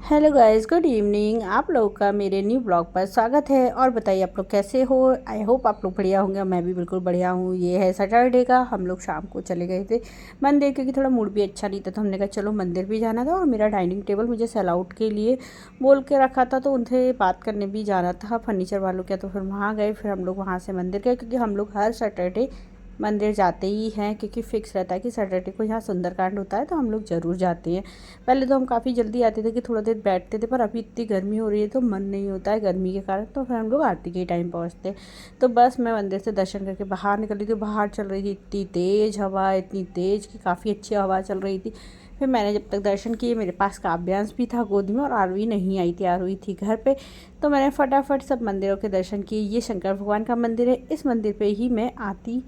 Hello guys, good evening. आप लोगों का मेरे न्यू ब्लॉग पर स्वागत है। और बताइए आप लोग कैसे हो। आई होप आप लोग बढ़िया होंगे। मैं भी बिल्कुल बढ़िया हूँ। ये है सैटरडे का, हम लोग शाम को चले गए थे मंदिर, क्योंकि थोड़ा मूड भी अच्छा नहीं था, तो हमने कहा चलो मंदिर भी जाना था। और मेरा डाइनिंग टेबल मुझे सेल आउट के लिए बोल के रखा था, तो उनसे बात करने भी जाना था फर्नीचर वालों के। तो फिर वहाँ गए, फिर हम लोग वहाँ से मंदिर गए, क्योंकि हम लोग हर सैटरडे मंदिर जाते ही हैं, क्योंकि फ़िक्स रहता है कि सैटरडे को यहाँ सुंदरकांड होता है, तो हम लोग ज़रूर जाते हैं। पहले तो हम काफ़ी जल्दी आते थे कि थोड़ा देर बैठते थे, पर अभी इतनी गर्मी हो रही है तो मन नहीं होता है गर्मी के कारण, तो फिर हम लोग आरती के टाइम पहुँचते। तो बस मैं मंदिर से दर्शन करके बाहर निकली थी। बाहर चल रही थी इतनी तेज़ हवा, इतनी तेज़ कि काफ़ी अच्छी हवा चल रही थी। फिर मैंने जब तक दर्शन किए, मेरे पास काव्यांश भी था गोद में, और आरवी नहीं आई थी, आरवी थी घर पे। तो मैंने फटाफट सब मंदिरों के दर्शन किए। ये शंकर भगवान का मंदिर है, इस मंदिर पे ही मैं आती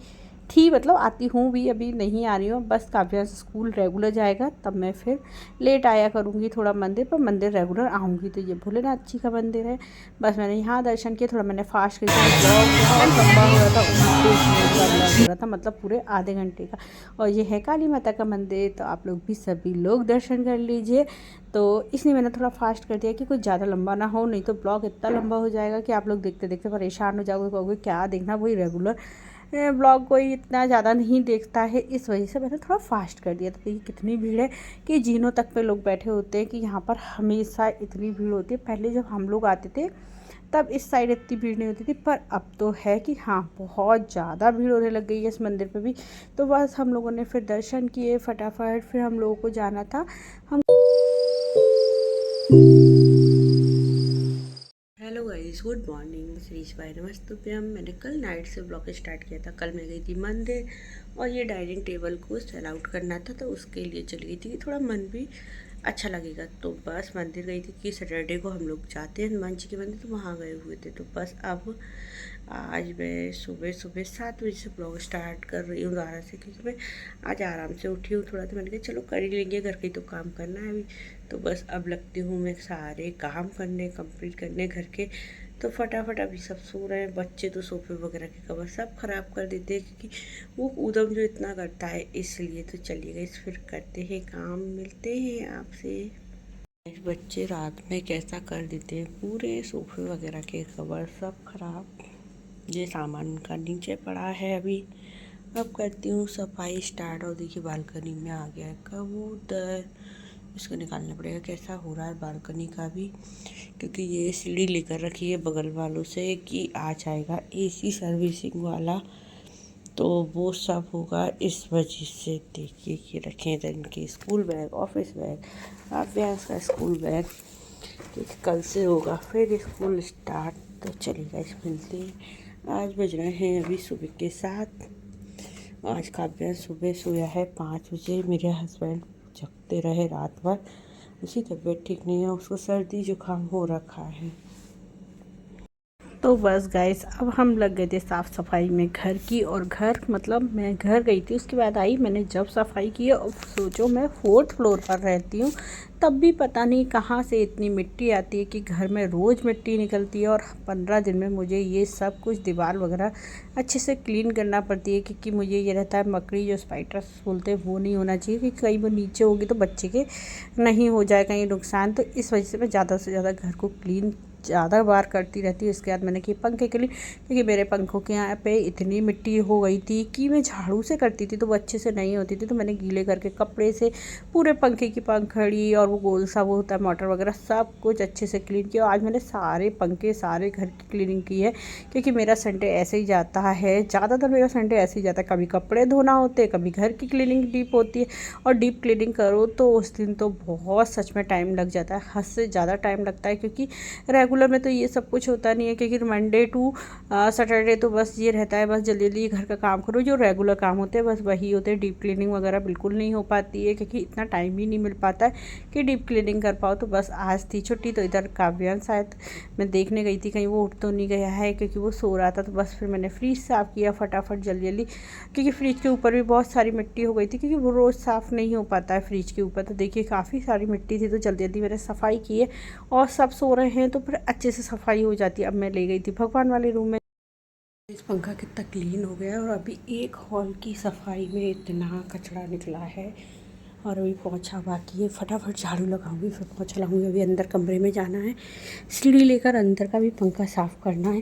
थी, मतलब आती हूँ भी, अभी नहीं आ रही हूँ। बस काव्यांश स्कूल रेगुलर जाएगा तब मैं फिर लेट आया करूँगी थोड़ा मंदिर, पर मंदिर रेगुलर आऊँगी। तो ये भोलेनाथ जी का मंदिर है। बस मैंने यहाँ दर्शन किया, थोड़ा मैंने फास्ट किया। ब्लॉग बहुत लंबा हो रहा था, 29 मिनट का ब्लॉग हो रहा था, मतलब पूरे आधे घंटे का। और ये है काली माता का मंदिर, तो आप लोग भी सभी लोग दर्शन कर लीजिए। तो इसलिए मैंने थोड़ा फास्ट कर दिया कि कुछ ज़्यादा लंबा ना हो, नहीं तो ब्लॉग इतना लंबा हो जाएगा कि आप लोग देखते देखते परेशान हो जाओगे, कहोगे क्या देखना, वही रेगुलर ब्लॉग कोई इतना ज़्यादा नहीं देखता है। इस वजह से मैंने थोड़ा फास्ट कर दिया। तो देखिए कितनी भीड़ है कि जीनों तक पे लोग बैठे होते हैं, कि यहाँ पर हमेशा इतनी भीड़ होती है। पहले जब हम लोग आते थे तब इस साइड इतनी भीड़ नहीं होती थी, पर अब तो है कि हाँ बहुत ज़्यादा भीड़ होने लग गई है इस मंदिर पे भी। तो बस हम लोगों ने फिर दर्शन किए फटाफट, फिर हम लोगों को जाना था। हम hello guys, good morning. Shri शिवाय नमस्तुभ्यम। मैंने कल नाइट से ब्लॉग स्टार्ट किया था। कल मैं गई थी मंदिर, और ये डाइनिंग टेबल को सेल आउट करना था, तो उसके लिए चली गई थी कि थोड़ा मन भी अच्छा लगेगा। तो बस मंदिर गई थी कि सैटरडे को हम लोग जाते हैं हनुमान जी के मंदिर, तो वहाँ गए हुए थे। तो बस अब आज मैं सुबह सुबह 7 बजे से ब्लॉग स्टार्ट कर रही हूँ दोबारा से, क्योंकि मैं आज आराम से उठी हूँ थोड़ा, तो मैंने कहा चलो कर ही लेंगे, घर के तो काम करना है अभी। तो बस अब लगती हूँ मैं सारे काम करने, कंप्लीट करने घर के। तो फटाफट अभी सब सो रहे हैं। बच्चे तो सोफे वगैरह के कवर सब ख़राब कर देते हैं, क्योंकि वो ऊधम जो इतना करता है, इसलिए। तो चलिए गाइस, फिर करते हैं काम, मिलते हैं आपसे। बच्चे रात में कैसा कर देते हैं, पूरे सोफे वगैरह के कवर सब खराब। ये सामान उनका नीचे पड़ा है अभी। अब करती हूँ सफाई स्टार्ट। और देखिए बालकनी में आ गया है कबूतर, इसको निकालना पड़ेगा। कैसा हो रहा है बालकनी का भी, क्योंकि ये सीढ़ी लेकर रखी है बगल वालों से कि आ जाएगा एसी सर्विसिंग वाला, तो वो सब होगा इस वजह से। देखिए ये रखे थे इनके स्कूल बैग, ऑफिस बैग, अभ्यास का स्कूल बैग, क्योंकि कल से होगा फिर स्कूल स्टार्ट। तो चलिएगा इस मिलते हैं। आज बज रहे हैं अभी सुबह के 7। आज का अभ्यास सुबह सोया है 5 बजे। मेरे हस्बैंड जगते रहे रात भर, उसकी तबीयत ठीक नहीं है, उसको सर्दी जुकाम हो रखा है। तो बस गाइस, अब हम लग गए थे साफ़ सफाई में घर की। और घर मतलब मैं घर गई थी, उसके बाद आई, मैंने जब सफाई की है, और सोचो मैं 4th फ्लोर पर रहती हूँ, तब भी पता नहीं कहाँ से इतनी मिट्टी आती है कि घर में रोज़ मिट्टी निकलती है। और 15 दिन में मुझे ये सब कुछ दीवार वगैरह अच्छे से क्लीन करना पड़ती है, क्योंकि मुझे ये रहता है मकड़ी जो स्पाइडर्स बोलते हैं वो नहीं होना चाहिए, क्योंकि कहीं वो नीचे होगी तो बच्चे के नहीं हो जाए कहीं नुकसान। तो इस वजह से मैं ज़्यादा से ज़्यादा घर को क्लीन ज़्यादा बार करती रहती हूँ। इसके बाद मैंने की पंखे के लिए, क्योंकि मेरे पंखों के यहाँ पे इतनी मिट्टी हो गई थी कि मैं झाड़ू से करती थी तो वो अच्छे से नहीं होती थी, तो मैंने गीले करके कपड़े से पूरे पंखे की पंखड़ी और वो गोल सा वो होता है मोटर वगैरह सब कुछ अच्छे से क्लीन किया। आज मैंने सारे पंखे सारे घर की क्लीनिंग की है, क्योंकि मेरा संडे ऐसे ही जाता है, ज़्यादातर मेरा संडे ऐसे ही जाता है। कभी कपड़े धोना होते हैं, कभी घर की क्लीनिंग डीप होती है। और डीप क्लीनिंग करो तो उस दिन तो बहुत सच में टाइम लग जाता है, हद से ज़्यादा टाइम लगता है, क्योंकि रेगुलर में तो ये सब कुछ होता नहीं है। क्योंकि मंडे टू सैटरडे तो बस ये रहता है, बस जल्दी जल्दी घर का काम करो, जो रेगुलर काम होते हैं बस वही होते हैं। डीप क्लीनिंग वगैरह बिल्कुल नहीं हो पाती है, क्योंकि इतना टाइम ही नहीं मिल पाता है कि डीप क्लीनिंग कर पाओ। तो बस आज थी छुट्टी, तो इधर काव्यांश शायद मैं देखने गई थी कहीं वो उठ तो नहीं गया है, क्योंकि वो सो रहा था। तो बस फिर मैंने फ्रिज साफ़ किया फटाफट जल्दी जल्दी, क्योंकि फ्रिज के ऊपर भी बहुत सारी मिट्टी हो गई थी, क्योंकि वो रोज़ साफ़ नहीं हो पाता है फ्रिज के ऊपर। तो देखिए काफ़ी सारी मिट्टी थी, तो जल्दी जल्दी मैंने सफाई की है। और सब सो रहे हैं तो फिर अच्छे से सफाई हो जाती है। अब मैं ले गई थी भगवान वाले रूम में। इस पंखा कितना क्लीन हो गया है। और अभी एक हॉल की सफाई में इतना कचरा निकला है, और अभी पोंछा बाकी है, फटाफट झाड़ू लगाऊंगी फिर पोंछा लगाऊंगी। अभी अंदर कमरे में जाना है, सीढ़ी लेकर अंदर का भी पंखा साफ़ करना है।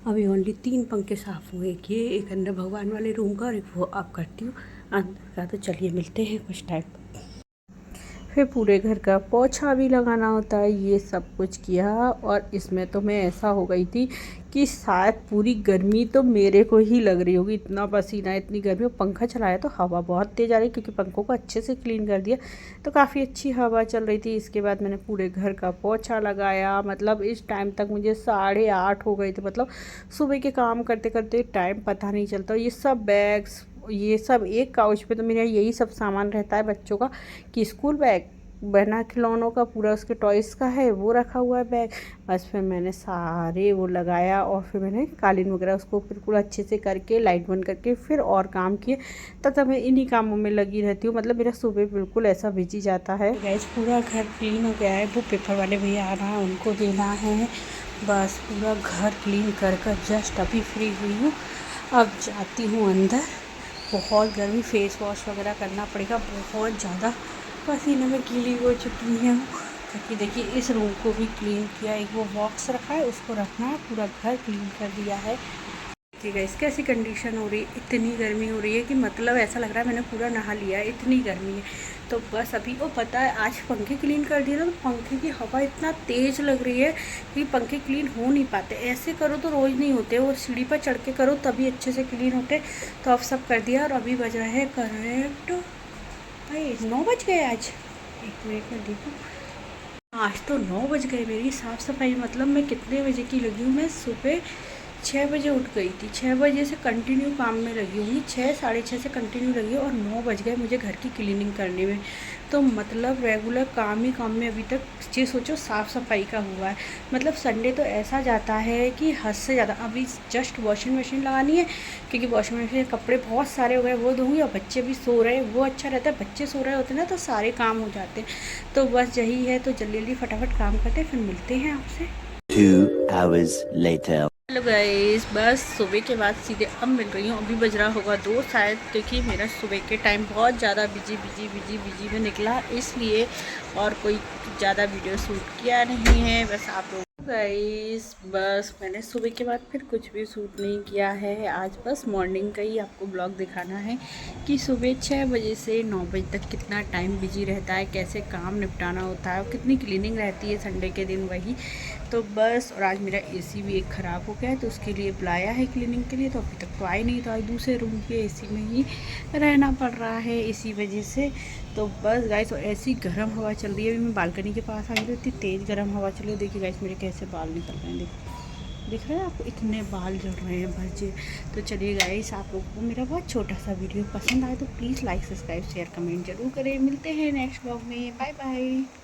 अभी ओनली 3 पंखे साफ़ हुए, एक ये, एक अंदर भगवान वाले रूम का और एक वो आप करती हूँ अंदर का। तो चलिए मिलते हैं कुछ टाइम। फिर पूरे घर का पोछा भी लगाना होता है, ये सब कुछ किया। और इसमें तो मैं ऐसा हो गई थी कि शायद पूरी गर्मी तो मेरे को ही लग रही होगी, इतना पसीना, इतनी गर्मी। और पंखा चलाया तो हवा बहुत तेज़ आ रही, क्योंकि पंखों को अच्छे से क्लीन कर दिया तो काफ़ी अच्छी हवा चल रही थी। इसके बाद मैंने पूरे घर का पोछा लगाया। मतलब इस टाइम तक मुझे 8:30 हो गए थे। मतलब सुबह के काम करते करते टाइम पता नहीं चलता। ये सब बैग्स, ये सब एक काउच पे तो मेरा यही सब सामान रहता है बच्चों का, कि स्कूल बैग, बना खिलौनों का पूरा, उसके टॉयज़ का है वो रखा हुआ है बैग। बस फिर मैंने सारे वो लगाया और फिर मैंने कालीन वगैरह उसको बिल्कुल अच्छे से करके लाइट बंद करके फिर और काम किए। तब मैं इन्हीं कामों में लगी रहती हूँ। मतलब मेरा सुबह बिल्कुल ऐसा बिजी जाता है। गैस पूरा घर क्लीन हो गया है। वो पेपर वाले भैया आ रहा है, उनको देना है। बस पूरा घर क्लीन कर जस्ट अभी फ्री हुई हूँ। अब जाती हूँ अंदर। बहुत गर्मी, फेस वॉश वगैरह करना पड़ेगा, बहुत ज़्यादा पसीने में गीली हो चुकी है। क्योंकि देखिए इस रूम को भी क्लीन किया, एक वो बॉक्स रखा है उसको रखना है, पूरा घर क्लीन कर दिया है। ठीक है, इसकी ऐसी कंडीशन हो रही है, इतनी गर्मी हो रही है कि मतलब ऐसा लग रहा है मैंने पूरा नहा लिया है, इतनी गर्मी है। तो बस अभी वो पता है, आज पंखे क्लीन कर दिए ना, तो पंखे की हवा इतना तेज़ लग रही है कि पंखे क्लीन हो नहीं पाते। ऐसे करो तो रोज़ नहीं होते, वो सीढ़ी पर चढ़ के करो तभी अच्छे से क्लीन होते। तो अब सब कर दिया और अभी बज रहा है करेक्ट भाई 9 बज गए आज। एक मिनट में देखूँ, आज तो 9 बज गए। मेरी साफ़ सफाई मतलब मैं कितने बजे की लगी हूँ, मैं सुबह 6 बजे उठ गई थी। 6 बजे से कंटिन्यू काम में लगी होंगी, 6 साढ़े 6 से कंटिन्यू लगी और 9 बज गए मुझे घर की क्लीनिंग करने में। तो मतलब रेगुलर काम ही काम में अभी तक ये सोचो साफ़ सफाई का हुआ है। मतलब संडे तो ऐसा जाता है कि हद से ज़्यादा। अभी जस्ट वॉशिंग मशीन लगानी है, क्योंकि वॉशिंग मशीन कपड़े बहुत सारे हो गए, वो धोऊँगी। और बच्चे भी सो रहे हैं, वो अच्छा रहता है, बच्चे सो रहे होते हैं ना तो सारे काम हो जाते हैं। तो बस यही है, तो जल्दी जल्दी फटाफट काम करते हैं, फिर मिलते हैं आपसे 2 hours later. हेलो गाइस, बस सुबह के बाद सीधे अब मिल रही हूँ। अभी बज रहा होगा 2 शायद, क्योंकि मेरा सुबह के टाइम बहुत ज़्यादा बिजी में निकला, इसलिए और कोई ज़्यादा वीडियो शूट किया नहीं है। बस आप लोग गाइस, बस मैंने सुबह के बाद फिर कुछ भी शूट नहीं किया है। आज बस मॉर्निंग का ही आपको ब्लॉग दिखाना है कि सुबह 6 बजे से 9 बजे तक कितना टाइम बिजी रहता है, कैसे काम निपटाना होता है और कितनी क्लीनिंग रहती है संडे के दिन वही। तो बस, और आज मेरा एसी भी एक ख़राब हो गया है, तो उसके लिए बुलाया है क्लीनिंग के लिए। तो अभी तक तो आई नहीं, तो आज दूसरे रूम के एसी में ही रहना पड़ रहा है इसी वजह से। तो बस गाइस, तो ऐसी गर्म हवा चल रही है। अभी मैं बालकनी के पास आई हूँ, इतनी तेज़ गर्म हवा चल रही है। देखिए गाइस मेरे कैसे बाल निकल रहे हैं, दिख रहा है आपको, इतने बाल झड़ रहे हैं भज्जे। तो चलिए गाइस, आप लोगों को मेरा बहुत छोटा सा वीडियो पसंद आए तो please like, subscribe, share, comment जरूर करें। मिलते हैं नेक्स्ट ब्लॉग में, बाय बाय।